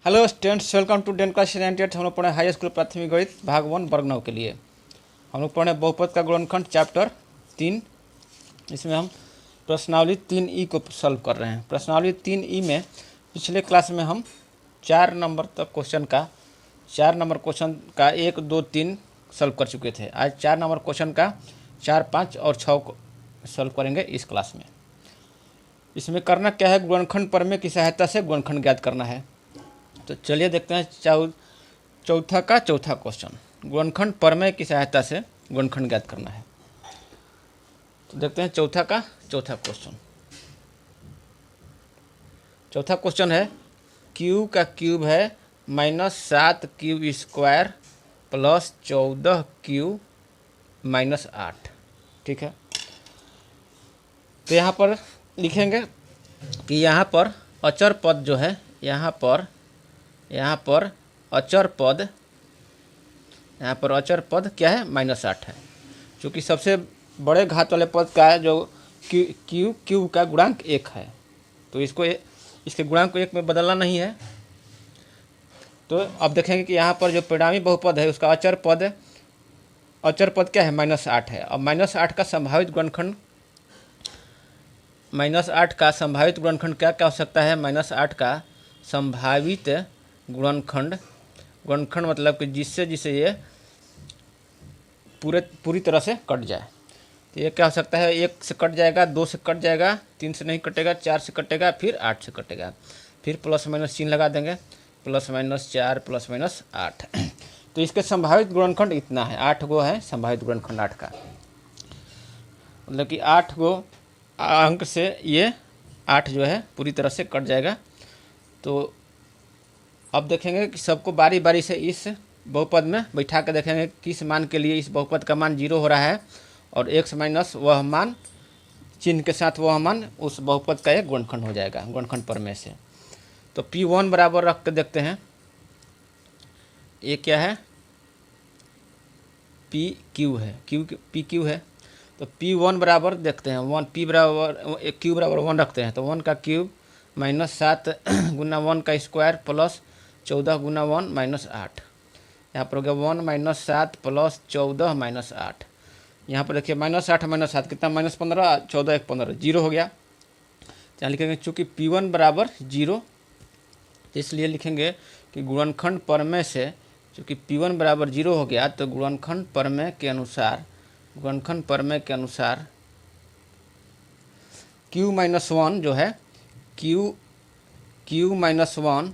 Hello students, welcome to 10 class 98। हम लोग पढ़े हाई स्कूल प्राथमिक गणित भाग 1 वर्ग 9 के लिए। हम लोग पढ़े बहुपद का गुणनखंड चैप्टर 3। इसमें हम प्रश्नावली 3E को सॉल्व कर रहे हैं। प्रश्नावली 3E में पिछले क्लास में हम 4 नंबर क्वेश्चन का 1, 2, 3 सॉल्व कर चुके थे। आज 4 नंबर क्वेश्चन का 4, 5 और 6 को सॉल्व करेंगे इस क्लास में। इसमें करना क्या है, गुणनखंड प्रमेय की सहायता से गुणनखंड ज्ञात करना है। तो चलिए देखते हैं चौथा क्वेश्चन। गुणनखंड प्रमेय की सहायता से गुणनखंड ज्ञात करना है। तो देखते हैं चौथा क्वेश्चन। चौथा क्वेश्चन है क्यू का क्यूब है -7 क्यू स्क्वायर प्लस 14 क्यू -8। ठीक है, तो यहाँ पर लिखेंगे कि यहाँ पर अचर पद जो है, यहाँ पर अचर पद क्या है, -8 है। क्योंकि सबसे बड़े घात वाले पद का है जो क्यू का गुणांक 1 है, तो इसके गुणांक को 1 में बदलना नहीं है। तो अब देखेंगे कि यहाँ पर जो परिणामी बहुपद है उसका अचर पद क्या है, -8 है। अब -8 का संभावित गुणनखंड क्या हो सकता है। -8 का संभावित गुणनखंड मतलब कि जिससे ये पूरी तरह से कट जाए। तो ये क्या हो सकता है, 1 से कट जाएगा, 2 से कट जाएगा, 3 से नहीं कटेगा, 4 से कटेगा, फिर 8 से कटेगा। फिर प्लस माइनस चिन्ह लगा देंगे, +-4 +-8। तो इसके संभावित गुणनखंड इतना है, 8 गो है संभावित गुणनखंड 8 का। मतलब कि 8 गो अंक से ये 8 जो है पूरी तरह से कट जाएगा। तो अब देखेंगे कि सबको बारी बारी से इस बहुपद में बैठा के देखेंगे किस मान के लिए इस बहुपद का मान 0 हो रहा है और x माइनस वह मान चिन्ह के साथ वह मान उस बहुपद का एक गुणनखंड हो जाएगा गुणनखंड प्रमेय से। तो P1 बराबर रख के देखते हैं, ये क्या है, PQ है, PQ है। तो P1 बराबर देखते हैं 1, P बराबर Q बराबर 1 रखते हैं। तो 1 का क्यूब -7 गुना 1 का स्क्वायर प्लस 14 गुना 1 -8। यहाँ पर हो गया 1 -7 प्लस 14 -8। यहाँ पर देखिए -8 कितना, -15, 14 1 15, 0 हो गया। यहाँ लिखेंगे चूँकि P1 बराबर 0, तो इसलिए लिखेंगे कि गुणनखंड प्रमेय से चूँकि P1 बराबर 0 हो गया, तो गुणनखंड प्रमेय के अनुसार Q-1 जो है, Q-1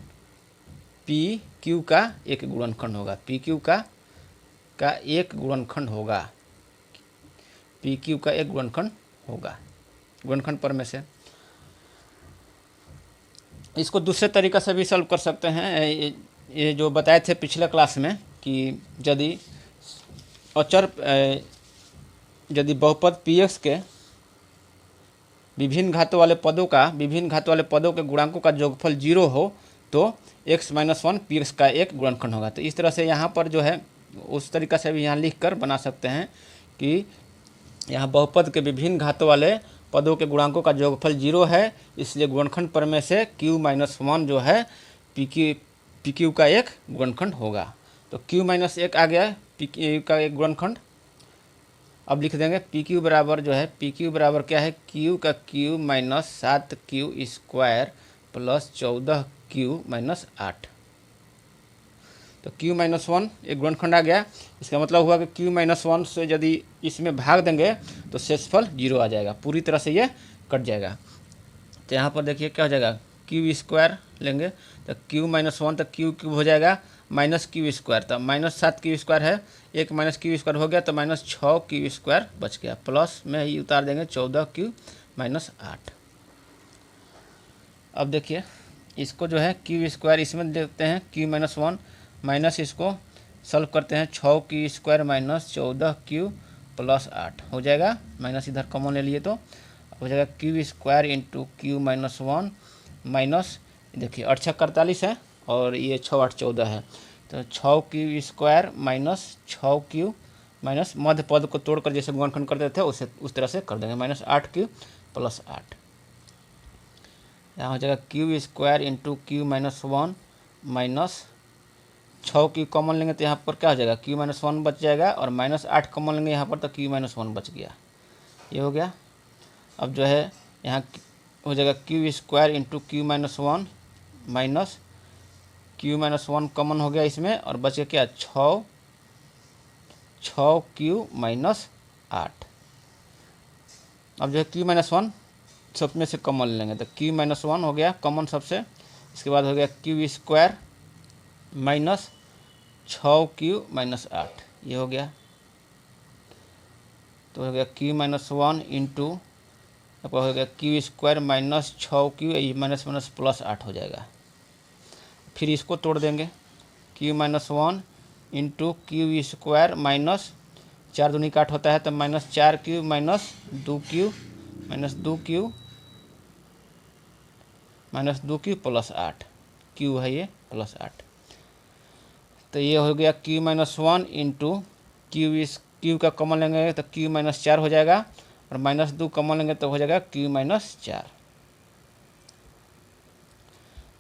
PQ का एक गुणनखंड होगा, PQ का एक गुणनखंड होगा, PQ का एक गुणनखंड होगा गुणनखंड प्रमेय से। इसको दूसरे तरीका से भी सॉल्व कर सकते हैं। ये जो बताए थे पिछले क्लास में कि यदि बहुपद Px के विभिन्न घातों वाले पदों के गुणांकों का योगफल 0 हो तो x-1 Px का एक गुणनखंड होगा। तो इस तरह से यहाँ पर जो है उस तरीका से भी यहाँ लिख कर बना सकते हैं कि यहाँ बहुपद के विभिन्न घातों वाले पदों के गुणांकों का योगफल 0 है, इसलिए गुणनखंड प्रमेय से Q-1 जो है PQ का एक गुणनखंड होगा। तो Q-1 आ गया PQ का एक गुणनखंड। अब लिख देंगे PQ बराबर जो है, PQ बराबर क्या है, Q का cube -7 Q square plus 14 Q -8। तो Q-1 एक गुणनखंड आ गया। इसका मतलब हुआ कि Q-1 से यदि इसमें भाग देंगे तो शेषफल 0 आ जाएगा, पूरी तरह से ये कट जाएगा। तो यहाँ पर देखिए क्या हो जाएगा, क्यू स्क्वायर लेंगे तो Q-1 तो क्यूब हो जाएगा -Q स्क्वायर, तो -7 क्यू स्क्वायर है, एक -Q स्क्वायर हो गया तो -6 क्यू स्क्वायर बच गया, प्लस में ही उतार देंगे 14 क्यू -8। अब देखिए इसको जो है क्यू स्क्वायर इसमें देखते हैं Q-1 माइनस इसको सॉल्व करते हैं, 6 क्यू स्क्वायर -14 क्यू +8 हो जाएगा, माइनस इधर कॉमन ले लिए तो हो जाएगा Q square into Q-1 minus, देखिए 8 6 48 है और ये 6 8 14 है, तो 6 क्यू स्क्वायर -6 क्यू माइनस मध्य पद को तोड़कर जैसे गुणनखंड करते थे उस तरह से कर देंगे, -8 क्यू +8। यहाँ हो जाएगा Q square into Q-1 minus 6 Q common लेंगे तो यहाँ पर क्या हो जाएगा, क्यू माइनस 1 बच जाएगा, और माइनस 8 कॉमन लेंगे यहाँ पर तो क्यू माइनस 1 बच गया। ये हो गया। अब जो है यहाँ हो जाएगा Q square into Q minus 1 minus Q minus 1 common हो गया इसमें, और बच गया क्या, 6 क्यू माइनस 8। अब जो है क्यू माइनस 1 सब में से कॉमन लेंगे तो क्यू माइनस 1 हो गया कॉमन सबसे। इसके बाद हो गया Q square minus 6 Q minus 8, ये हो गया। तो हो गया क्यू माइनस 1 इंटू आपका हो गया क्यू स्क्वायर माइनस 6 क्यू, ये माइनस माइनस प्लस 8 हो जाएगा। फिर इसको तोड़ देंगे, Q minus 1 into Q square minus 4 दूनी 8 होता है तो minus 4 Q minus 2 Q minus 2 Q minus 2 Q plus 8, Q है ये प्लस 8। तो ये हो गया क्यू माइनस 1 इंटू क्यू का कॉमन लेंगे तो क्यू माइनस 4 हो जाएगा, और माइनस 2 कॉमन लेंगे तो हो जाएगा क्यू माइनस 4।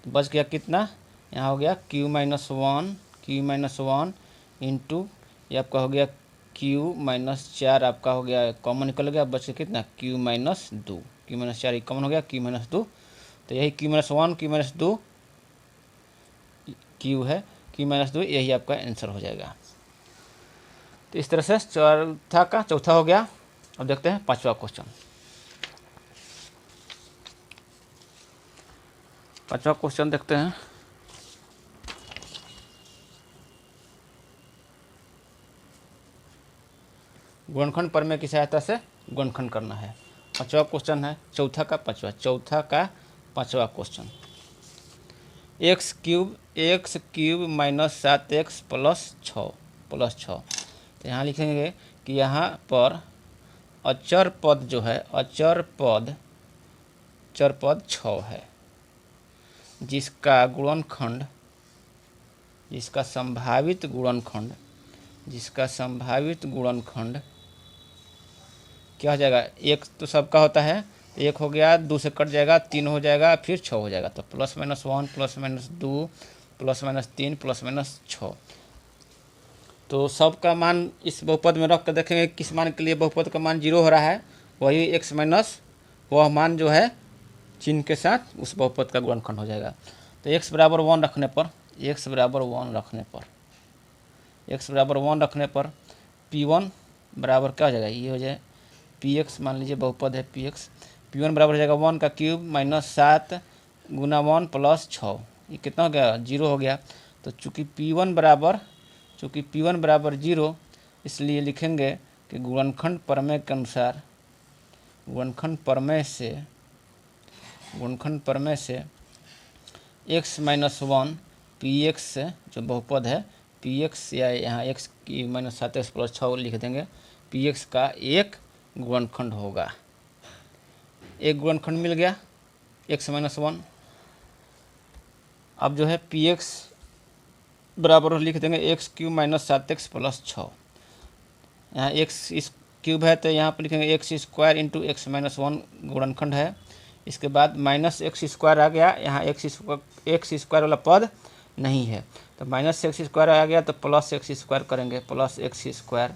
तो बच गया कितना, यहाँ हो गया क्यू माइनस 1 इंटू ये आपका हो गया क्यू माइनस 4 आपका हो गया कॉमन निकल गया, बच गया कितना, Q minus 2, Q minus 4 common हो गया, क्यू माइनस 2। तो यही Q minus 1 Q minus 2 Q है, क्यू माइनस 2, यही आपका आंसर हो जाएगा। तो इस तरह से चौथा हो गया। अब देखते हैं पांचवा क्वेश्चन। पांचवा क्वेश्चन देखते हैं। गुणनखंड प्रमेय की सहायता से गुणनखंड करना है। पांचवा क्वेश्चन है, चौथा का पांचवा question. X cube minus 7x plus 6 यहाँ लिखेंगे कि यहाँ पर अचर पद जो है, अचर पद 6 है, जिसका गुणनखंड, जिसका संभावित गुणनखंड क्या हो जाएगा, एक तो सबका होता है, एक हो गया, 2 से कट जाएगा, 3 हो जाएगा, फिर 6 हो जाएगा। तो plus minus 1 plus minus 2 plus minus 3 plus minus 6। तो सबका मान इस बहुपद में रख कर देखेंगे किस मान के लिए बहुपद का मान 0 हो रहा है, वही x माइनस वह मान जो है चिन्ह के साथ उस बहुपद का गुणनखंड हो जाएगा। तो x बराबर 1 रखने पर P1 बराबर क्या हो जाएगा, ये हो जाए Px, मान लीजिए बहुपद है Px, P1 बराबर हो जाएगा 1 का क्यूब माइनस 7 गुना 1 प्लस 6, ये कितना हो गया, 0 हो गया। तो चूँकि P1 बराबर 0, इसलिए लिखेंगे कि गुणनखंड प्रमेय के अनुसार, गुणनखंड प्रमेय से x माइनस 1 Px से जो बहुपद है Px, या यहाँ x की माइनस 7x प्लस 6 लिख देंगे, Px का एक गुणनखंड होगा। एक गुणनखंड मिल गया x माइनस 1। अब जो है Px बराबर लिख देंगे x cube minus 7x plus 6। यहाँ x इस क्यूब है तो यहाँ पर लिखेंगे x square into x minus 1 गुणनखंड है। इसके बाद माइनस एक्स स्क्वायर आ गया, यहाँ एक्स स्क्वायर वाला पद नहीं है तो माइनस एक्स स्क्वायर आ गया तो प्लस एक्स स्क्वायर करेंगे, plus x square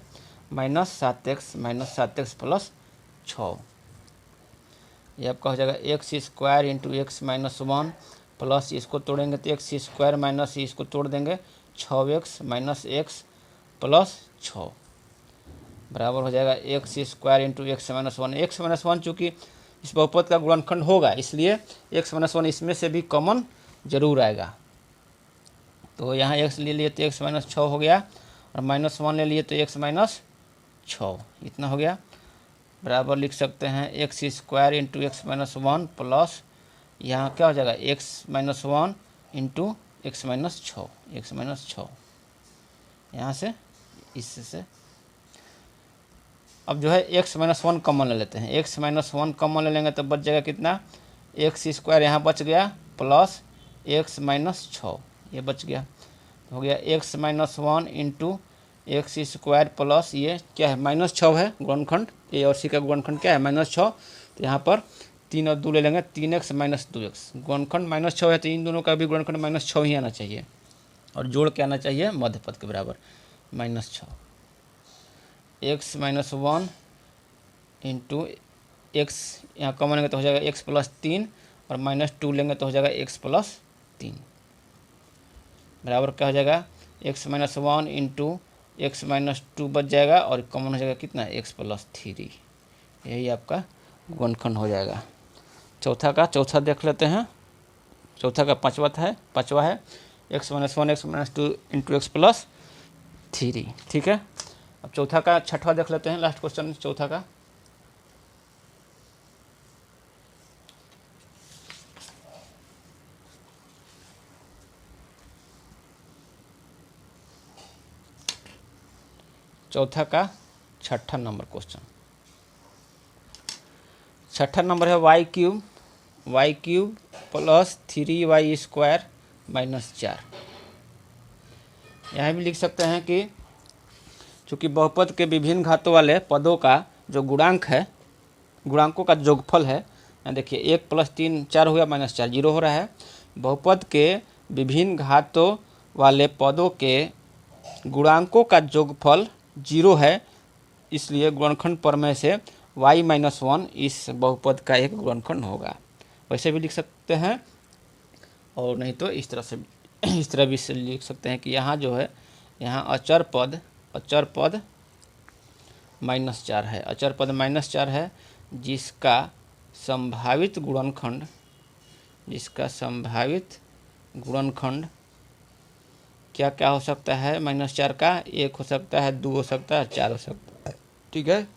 minus 7x plus 6, ये आपका हो जाएगा x square into x minus 1 plus इसको तोड़ेंगे तो एक्स स्क्वायर माइनस इसको तोड़ देंगे 6x माइनस एक्स प्लस 6 बराबर हो जाएगा x square into x minus 1। X minus 1 चूँकि इस बहुपद का गुणनखंड होगा इसलिए एक्स माइनस 1 इसमें से भी कॉमन जरूर आएगा। तो यहाँ एक्स ले लिए तो एक्स माइनस 6 हो गया, और माइनस 1 ले लिए तो एक्स माइनस 6, इतना हो गया। बराबर लिख सकते हैं x square into x minus 1 plus यहाँ क्या हो जाएगा x minus 1 into x minus 6, यहाँ से इससे अब जो है एक्स माइनस 1 कॉमन ले लेते हैं, एक्स माइनस 1 कॉमन ले लेंगे तो बच जाएगा कितना, एक्स स्क्वायर यहाँ बच गया प्लस एक्स माइनस 6, ये बच गया, हो गया x minus 1 into x square plus ये क्या है माइनस 6 है गुणनखंड, ए और सी का गुणनखंड क्या है माइनस 6। तो यहाँ पर 3 और 2 ले लेंगे, 3x माइनस 2x, गुणनखंड -6 है तो इन दोनों का भी गुणनखंड -6 ही आना चाहिए और जोड़ के आना चाहिए मध्य पद के बराबर -6। x माइनस 1 इंटू एक्स, यहाँ कॉमन लेंगे तो हो जाएगा x प्लस 3 और -2 लेंगे तो हो जाएगा x प्लस 3 बराबर क्या हो जाएगा x minus 1 into x minus 2 बच जाएगा और कॉमन हो जाएगा कितना x प्लस 3। यही आपका गुणनखंड हो जाएगा। चौथा देख लेते हैं। चौथा का पाँचवा है x minus 1 x minus 2 into x plus 3। ठीक है, अब चौथा का छठवां देख लेते हैं, लास्ट क्वेश्चन चौथा का। चौथा का छठा नंबर क्वेश्चन, छठा नंबर है y cube plus 3y square minus 4। यहाँ भी लिख सकते हैं कि चूँकि बहुपद के विभिन्न घातों वाले पदों का जो गुणांक है, गुणांकों का जोगफल है, यहाँ देखिए 1 प्लस 3 4 हो गया, -4 0 हो रहा है। बहुपद के विभिन्न घातों वाले पदों के गुणांकों का जोगफल 0 है, इसलिए गुणनखंड प्रमेय से y माइनस 1 इस बहुपद का एक गुणनखंड होगा। वैसे भी लिख सकते हैं और नहीं तो इस तरह भी लिख सकते हैं कि यहाँ जो है, यहाँ अचर पद -4 है, अचर पद -4 है जिसका संभावित गुणनखंड क्या क्या हो सकता है, -4 का 1 हो सकता है, 2 हो सकता है, 4 हो सकता है। ठीक है,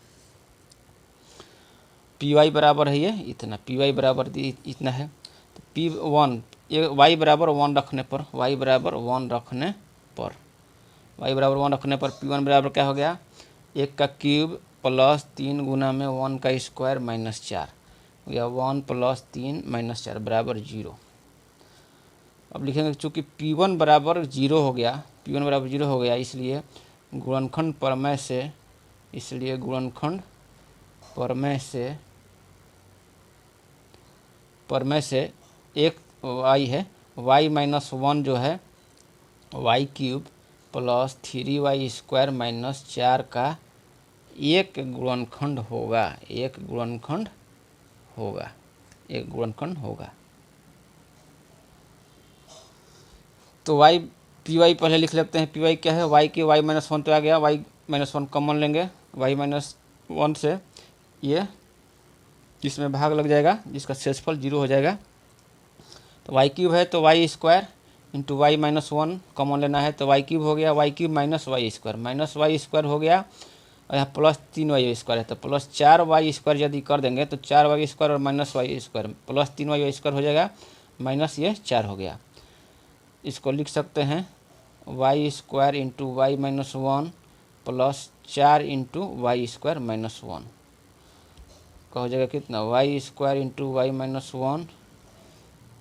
पी वाई बराबर है ये इतना, पी वाई बराबर इतना है तो P1 वाई बराबर 1 रखने पर P1 बराबर क्या हो गया, 1 का क्यूब प्लस 3 गुना में 1 का स्क्वायर -4 हो गया, 1 प्लस 3 -4 बराबर 0। अब लिखेंगे चूँकि P1 बराबर 0 हो गया, इसलिए गुणनखंड प्रमेय से एक y है, y माइनस 1 जो है y cube plus 3y square minus 4 का एक गुणनखंड होगा। तो y पी वाई पहले लिख लेते हैं। पी वाई क्या है, y की y माइनस 1 तो आ गया, y माइनस 1 कॉमन लेंगे, y माइनस 1 से ये इसमें भाग लग जाएगा जिसका शेषफल 0 हो जाएगा। तो y क्यूब है तो y square into y minus 1 common लेना है तो y क्यूब हो गया, y cube minus y square हो गया और यहाँ प्लस 3y स्क्वायर है तो प्लस 4y स्क्वायर यदि कर देंगे तो 4y स्क्वायर और minus y square plus 3y square हो जाएगा, माइनस ये 4 हो गया। इसको लिख सकते हैं y square into y minus 1 plus 4 into y square minus 1 का हो जाएगा कितना, y square into y minus 1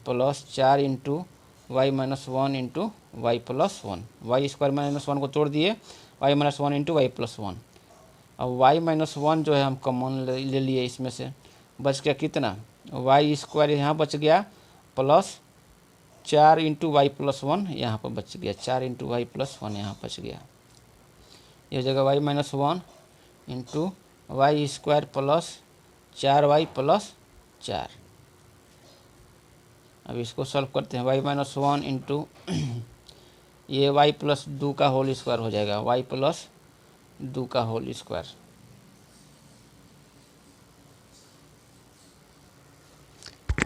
plus 4 into y minus 1 into y plus 1, y square minus 1 को तोड़ दिए, y minus 1 into y plus 1। अब वाई माइनस 1 जो है हम कॉमन ले लिए, इसमें से बच गया कितना, वाई स्क्वायर यहाँ बच गया प्लस 4 इंटू वाई प्लस 1 यहाँ पर बच गया, 4 इंटू वाई प्लस 1 यहाँ बच गया। ये हो जाएगा y minus 1 into y square plus 4y plus 4। अब इसको सॉल्व करते हैं, वाई माइनस 1 इंटू ये y प्लस 2 का होल स्क्वायर हो जाएगा, y प्लस 2 का होल स्क्वायर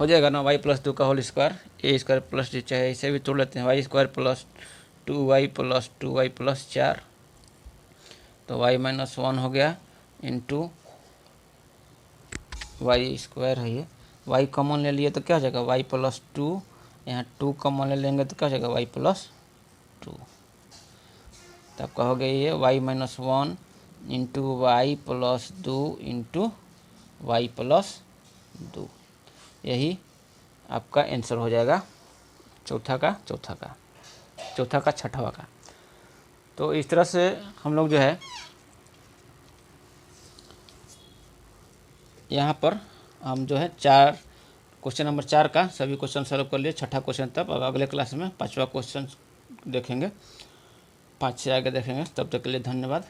हो जाएगा ना, y प्लस 2 का whole square, a square plus d चाहे इसे भी तोड़ लेते हैं, y square plus 2y plus 2y plus 4 तो y माइनस 1 हो गया इंटू वाई स्क्वायर है ये, y कॉमन ले लिए तो क्या हो जाएगा y प्लस 2, यहाँ 2 कॉमन ले लेंगे तो क्या हो जाएगा y प्लस 2। तो आपका हो गया ये y minus 1 into y plus 2 into y plus 2, यही आपका आंसर हो जाएगा चौथा का छठवा का। तो इस तरह से हम लोग जो है यहाँ पर हम जो है 4 क्वेश्चन नंबर 4 का सभी क्वेश्चन सॉल्व कर लिए, छठा क्वेश्चन तक। अब अगले क्लास में 5वां क्वेश्चन देखेंगे, 5 से आगे देखेंगे। तब तक के लिए धन्यवाद।